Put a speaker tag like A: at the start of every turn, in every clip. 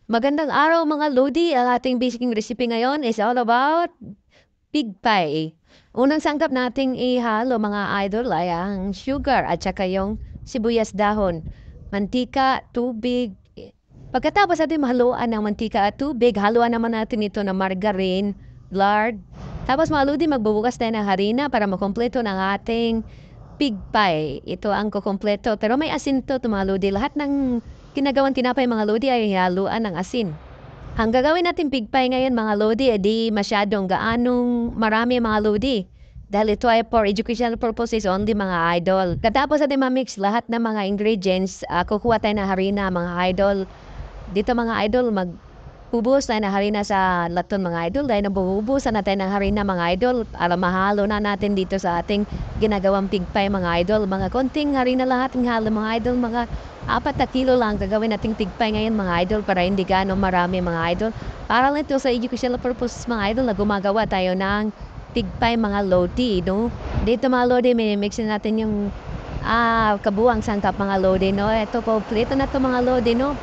A: Magandang araw mga Lodi. Ang ating basic recipe ngayon is all about pig pie. Unang sangkap nating ihalo mga idol ay ang sugar at saka yung sibuyas dahon, mantika, tubig. Pagkatapos natin mahaluan ng mantika at tubig, haluan naman natin ito ng margarine, lard. Tapos mga Lodi, magbubukas tayo ng harina para makompleto ng ating pig pie. Ito ang kukumpleto. Pero may asin to, mga Lodi. Lahat ng ginagawang tinapay mga Lodi ay haluan ng asin. Ang gagawin natin pig pie ngayon mga Lodi, di masyadong gaanong marami mga Lodi. Dahil ito ay for educational purposes only mga idol. Katapos natin ma-mix lahat ng mga ingredients, kukuha tayo ng harina mga idol. Dito mga idol, magbubuhos tayo ng harina sa laton mga idol. Dahil nabubuhusan natin ng harina mga idol para mahalo na natin dito sa ating ginagawang pig pie mga idol. Mga konting harina lang ating halo mga idol, mga 4 kilo lang gagawin nating pig pie ngayon mga idol para hindi gaano marami mga idol. Para lang ito sa educational purposes mga idol na gumagawa tayo ng pig pie mga Lodi, no? Dito mga Lodi, mix natin yung kabuang sangkap mga Lodi, no? Ito kompleto na to mga Lodi, no?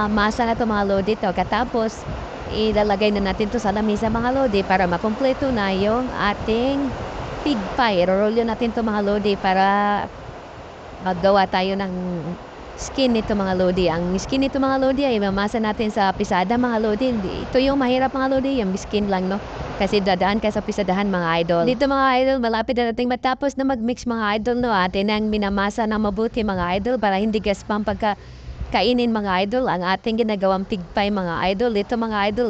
A: Masa na to mga Lodi to. Katapos, ilalagay na natin to sa lamesa mga Lodi para makompleto na yung ating pig pie. Irorolyo natin to mga Lodi para maggawa tayo ng skin nito mga Lodi. Ang skin nito mga Lodi ay mamasa natin sa pisada mga Lodi. Ito yung mahirap mga Lodi, yung skin lang, no? Kasi dadaan ka sa pisadahan mga idol. Dito mga idol, malapit na nating matapos na mag-mix mga idol, no? Atin ang minamasa na mabuti mga idol para hindi gaspang kainin mga idol ang ating ginagawang pig pie mga idol. Ito mga idol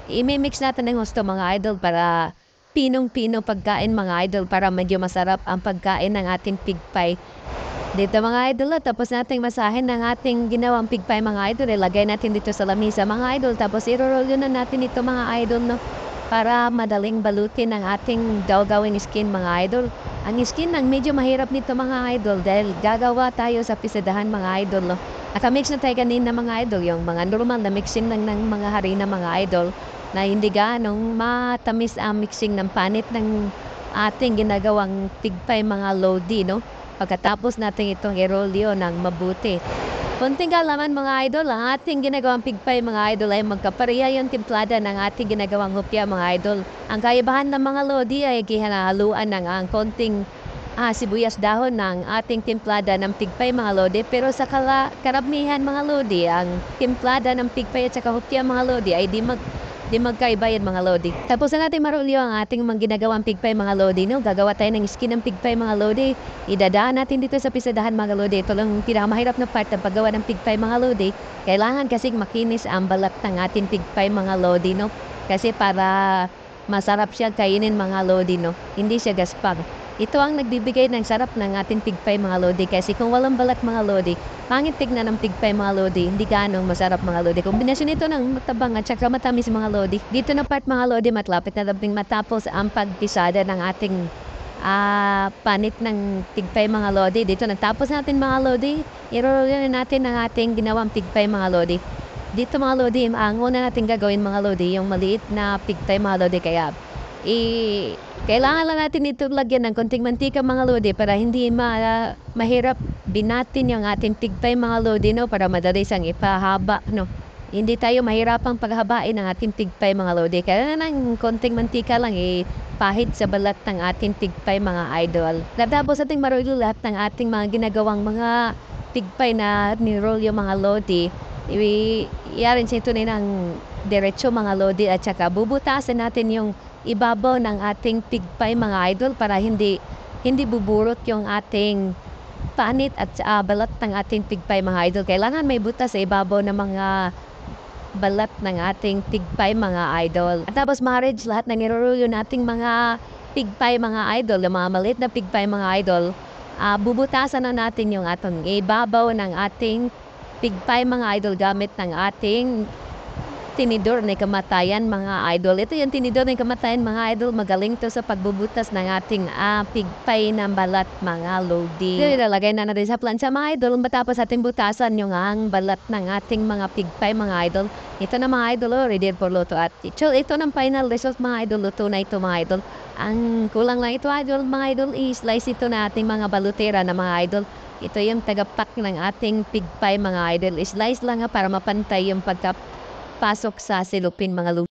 A: i-mix natin ng gusto mga idol para pinong-pino pagkain mga idol para medyo masarap ang pagkain ng ating pig pie. Dito mga idol, tapos nating masahin ng ating ginawang pig pie mga idol. Ilagay natin dito sa lamisa mga idol. Tapos irorolyo na natin ito mga idol, no? Para madaling balutin ang ating gawing skin mga idol. Ang skin ang medyo mahirap nito mga idol dahil gagawa tayo sa pisadahan mga idol, no? Naka-mix na tayo kanina mga idol, yung mga normal na mixing lang ng mga harina mga idol na hindi ganong matamis ang mixing ng panit ng ating ginagawang pig pie mga Lodi, no? Pagkatapos natin itong irolyo ng mabuti. Konting kalaman mga idol, ang ating ginagawang pig pie mga idol ay magkapareha yung timplada ng ating ginagawang hopya mga idol. Ang kaibahan ng mga Lodi ay gihanaluan ng ang konting sibuyas dahon ng ating timplada ng pig pie mga Lodi. Pero sa karamihan mga Lodi, ang timplada ng pig pie at saka hopya mga Lodi ay di magkaiba yan mga Lodi. Tapos na natin marulyo ang ating mga ginagawang pig pie mga Lodi, no? Gagawa tayo ng skin ng pig pie mga Lodi. Idadaan natin dito sa pisadahan mga Lodi. Ito lang pinakamahirap na part ng paggawa ng pig pie mga Lodi. Kailangan kasing makinis ang balat ng ating pig pie mga Lodi, no? Kasi para masarap siya kainin mga Lodi, no? Hindi siya gaspang. Ito ang nagbibigay ng sarap ng ating pig pie mga Lodi. Kasi kung walang balat mga Lodi, pangit tignan ng pig pie mga Lodi, hindi ganong masarap mga Lodi. Kombinasyon ito ng matabang at saka matamis mga Lodi. Dito na part mga Lodi, matlapit na dabing matapos ang pagpisada ng ating panit ng pig pie mga Lodi. Dito natapos natin mga Lodi, irorolyo na natin ang ating ginawang pig pie mga Lodi. Dito mga Lodi, ang una natin gagawin mga Lodi, yung maliit na pig pie mga Lodi. Kaya kailangan lang natin ito lagyan ng konting mantika mga Lodi para hindi mahirap binatin yung ating pig pie mga Lodi, no? Para madali siyang ipahaba, no? Hindi tayo mahirapang paghabain ang ating pig pie mga Lodi. Kaya na ng konting mantika lang pahid sa balat ng ating pig pie mga idol. Tapos ating marulyo lahat ng ating mga ginagawang mga pig pie na nirolyo mga Lodi. Iyarin sa ito na ng diretso mga Lodi at saka bubutasan natin yung ibabaw ng ating pig pie mga idol para hindi buburot yung ating panit at balat ng ating pig pie mga idol. Kailangan may butas sa ibabaw ng mga balat ng ating pig pie mga idol. At tapos marriage lahat ng nirorolyo nating mga pig pie mga idol, yung mga maliit na pig pie mga idol, bubutasan na natin yung atong ibabaw ng ating pig pie mga idol gamit ng ating tinidor na kamatayan mga idol. Ito yung tinidor na kamatayan mga idol. Magaling to sa pagbubutas ng ating pig pie ng balat mga Lodi. Ilalagay na natin sa plancha mga idol. Matapos ating butasan yung ang balat ng ating mga pig pie mga idol. Ito na mga idol, ready for luto. At ito ng final result mga idol. Luto na ito mga idol. Ang kulang lang ito idol mga idol, i-slice ito na ating mga balutera na mga idol. Ito yung tagapak ng ating pig pie mga idol. Slice lang para mapantay yung pagkapasok sa silupin mga